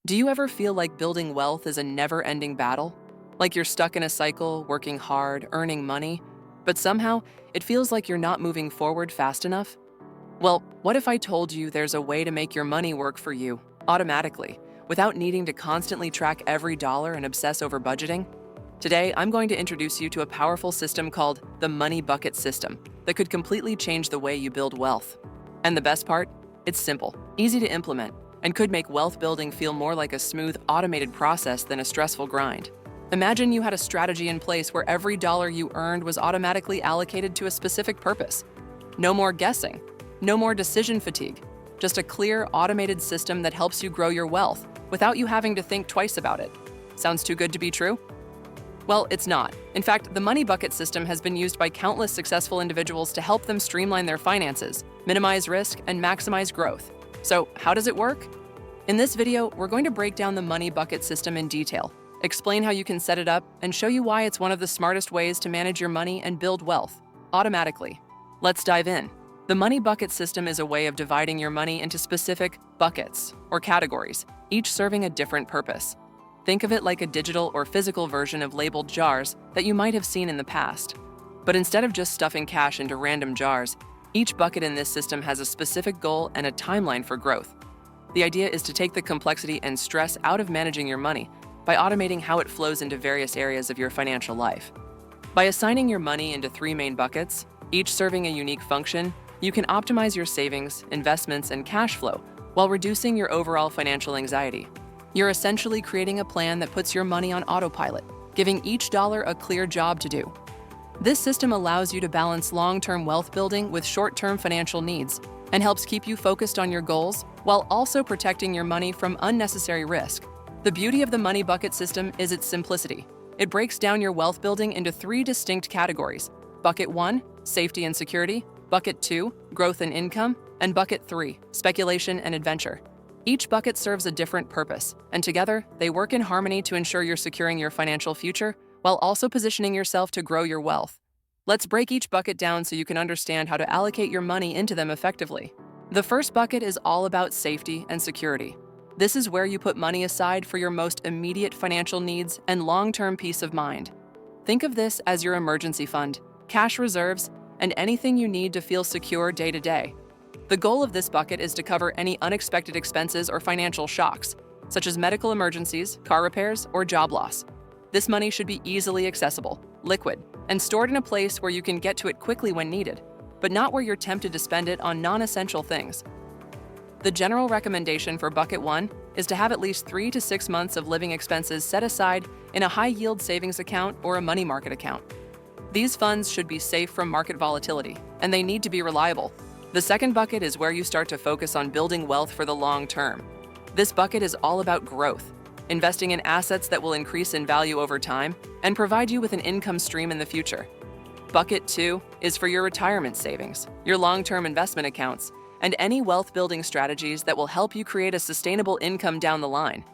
Do you ever feel like building wealth is a never-ending battle? Like you're stuck in a cycle, working hard, earning money, but somehow it feels like you're not moving forward fast enough? Well, what if I told you there's a way to make your money work for you, automatically, without needing to constantly track every dollar and obsess over budgeting? Today, I'm going to introduce you to a powerful system called the Money Bucket System that could completely change the way you build wealth. And the best part? It's simple, easy to implement, and could make wealth building feel more like a smooth, automated process than a stressful grind. Imagine you had a strategy in place where every dollar you earned was automatically allocated to a specific purpose. No more guessing, no more decision fatigue, just a clear, automated system that helps you grow your wealth without you having to think twice about it. Sounds too good to be true? Well, it's not. In fact, the Money Bucket System has been used by countless successful individuals to help them streamline their finances, minimize risk, and maximize growth. So, how does it work? In this video, we're going to break down the Money Bucket System in detail, explain how you can set it up, and show you why it's one of the smartest ways to manage your money and build wealth automatically. Let's dive in. The Money Bucket System is a way of dividing your money into specific buckets or categories, each serving a different purpose. Think of it like a digital or physical version of labeled jars that you might have seen in the past. But instead of just stuffing cash into random jars, each bucket in this system has a specific goal and a timeline for growth. The idea is to take the complexity and stress out of managing your money by automating how it flows into various areas of your financial life. By assigning your money into 3 main buckets, each serving a unique function, you can optimize your savings, investments, and cash flow while reducing your overall financial anxiety. You're essentially creating a plan that puts your money on autopilot, giving each dollar a clear job to do. This system allows you to balance long-term wealth building with short-term financial needs and helps keep you focused on your goals while also protecting your money from unnecessary risk. The beauty of the Money Bucket System is its simplicity. It breaks down your wealth building into 3 distinct categories: Bucket 1, safety and security; Bucket 2, growth and income; and Bucket 3, speculation and adventure. Each bucket serves a different purpose, and together, they work in harmony to ensure you're securing your financial future while also positioning yourself to grow your wealth. Let's break each bucket down so you can understand how to allocate your money into them effectively. The first bucket is all about safety and security. This is where you put money aside for your most immediate financial needs and long-term peace of mind. Think of this as your emergency fund, cash reserves, and anything you need to feel secure day to day. The goal of this bucket is to cover any unexpected expenses or financial shocks, such as medical emergencies, car repairs, or job loss. This money should be easily accessible, liquid, and stored in a place where you can get to it quickly when needed, but not where you're tempted to spend it on non-essential things. The general recommendation for Bucket 1 is to have at least 3 to 6 months of living expenses set aside in a high-yield savings account or a money market account. These funds should be safe from market volatility, and they need to be reliable. The second bucket is where you start to focus on building wealth for the long term. This bucket is all about growth, investing in assets that will increase in value over time and provide you with an income stream in the future. Bucket 2 is for your retirement savings, your long-term investment accounts, and any wealth-building strategies that will help you create a sustainable income down the line.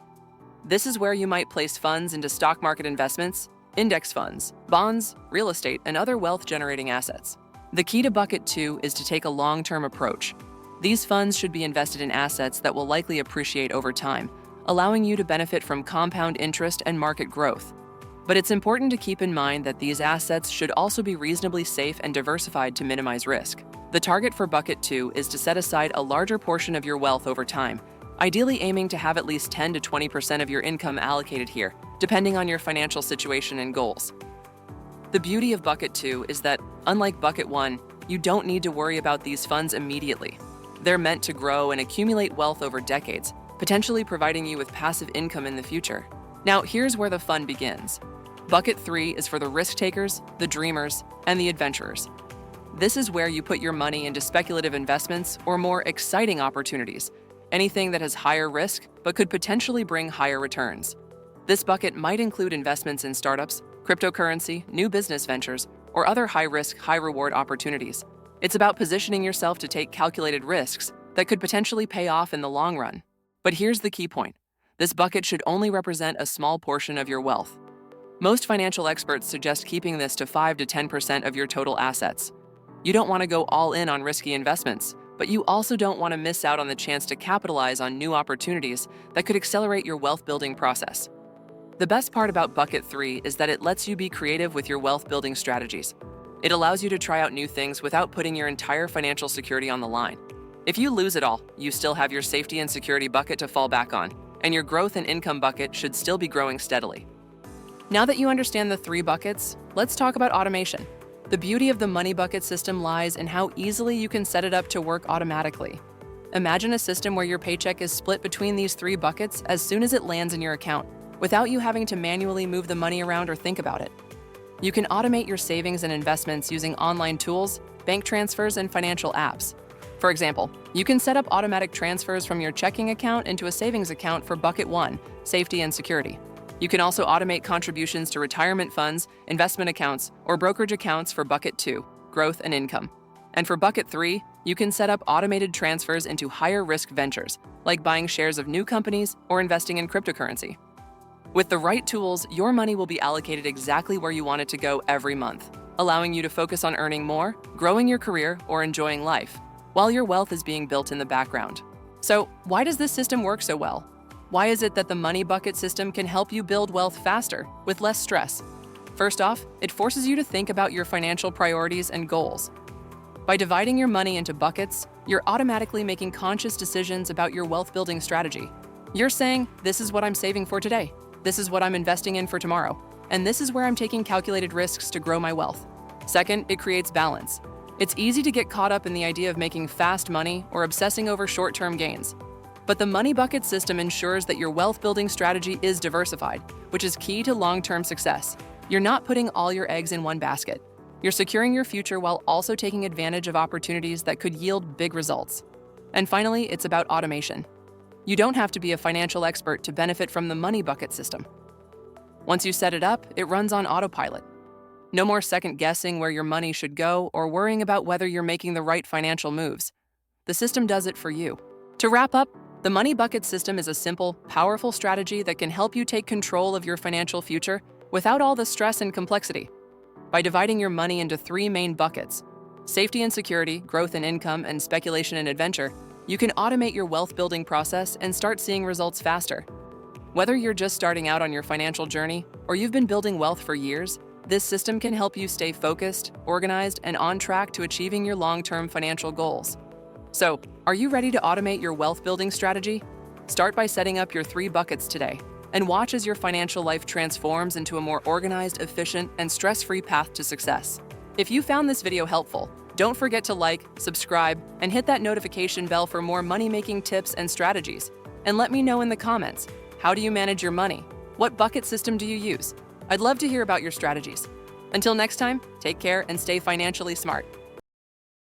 This is where you might place funds into stock market investments, index funds, bonds, real estate, and other wealth-generating assets. The key to Bucket 2 is to take a long-term approach. These funds should be invested in assets that will likely appreciate over time, allowing you to benefit from compound interest and market growth. But it's important to keep in mind that these assets should also be reasonably safe and diversified to minimize risk. The target for Bucket 2 is to set aside a larger portion of your wealth over time, ideally aiming to have at least 10 to 20% of your income allocated here, depending on your financial situation and goals. The beauty of Bucket 2 is that, unlike Bucket 1, you don't need to worry about these funds immediately. They're meant to grow and accumulate wealth over decades, potentially providing you with passive income in the future. Now, here's where the fun begins. Bucket 3 is for the risk takers, the dreamers, and the adventurers. This is where you put your money into speculative investments or more exciting opportunities, anything that has higher risk but could potentially bring higher returns. This bucket might include investments in startups, cryptocurrency, new business ventures, or other high-risk, high-reward opportunities. It's about positioning yourself to take calculated risks that could potentially pay off in the long run. But here's the key point. This bucket should only represent a small portion of your wealth. Most financial experts suggest keeping this to 5 to 10% of your total assets. You don't want to go all in on risky investments, but you also don't want to miss out on the chance to capitalize on new opportunities that could accelerate your wealth building process. The best part about Bucket 3 is that it lets you be creative with your wealth building strategies. It allows you to try out new things without putting your entire financial security on the line. If you lose it all, you still have your safety and security bucket to fall back on, and your growth and income bucket should still be growing steadily. Now that you understand the 3 buckets, let's talk about automation. The beauty of the money bucket system lies in how easily you can set it up to work automatically. Imagine a system where your paycheck is split between these 3 buckets as soon as it lands in your account, without you having to manually move the money around or think about it. You can automate your savings and investments using online tools, bank transfers, and financial apps. For example, you can set up automatic transfers from your checking account into a savings account for Bucket 1, safety and security. You can also automate contributions to retirement funds, investment accounts, or brokerage accounts for Bucket 2, growth and income. And for Bucket 3, you can set up automated transfers into higher risk ventures, like buying shares of new companies or investing in cryptocurrency. With the right tools, your money will be allocated exactly where you want it to go every month, allowing you to focus on earning more, growing your career, or enjoying life, while your wealth is being built in the background. So, why does this system work so well? Why is it that the money bucket system can help you build wealth faster, with less stress? First off, it forces you to think about your financial priorities and goals. By dividing your money into buckets, you're automatically making conscious decisions about your wealth-building strategy. You're saying, this is what I'm saving for today, this is what I'm investing in for tomorrow, and this is where I'm taking calculated risks to grow my wealth. Second, it creates balance. It's easy to get caught up in the idea of making fast money or obsessing over short-term gains. But the money bucket system ensures that your wealth-building strategy is diversified, which is key to long-term success. You're not putting all your eggs in one basket. You're securing your future while also taking advantage of opportunities that could yield big results. And finally, it's about automation. You don't have to be a financial expert to benefit from the money bucket system. Once you set it up, it runs on autopilot. No more second guessing where your money should go or worrying about whether you're making the right financial moves. The system does it for you. To wrap up, the money bucket system is a simple, powerful strategy that can help you take control of your financial future without all the stress and complexity. By dividing your money into 3 main buckets, safety and security, growth and income, and speculation and adventure, you can automate your wealth building process and start seeing results faster. Whether you're just starting out on your financial journey or you've been building wealth for years, this system can help you stay focused, organized, and on track to achieving your long-term financial goals. So, are you ready to automate your wealth building strategy? Start by setting up your 3 buckets today and watch as your financial life transforms into a more organized, efficient, and stress-free path to success. If you found this video helpful, don't forget to like, subscribe, and hit that notification bell for more money-making tips and strategies. And let me know in the comments, how do you manage your money? What bucket system do you use? I'd love to hear about your strategies. Until next time, take care and stay financially smart.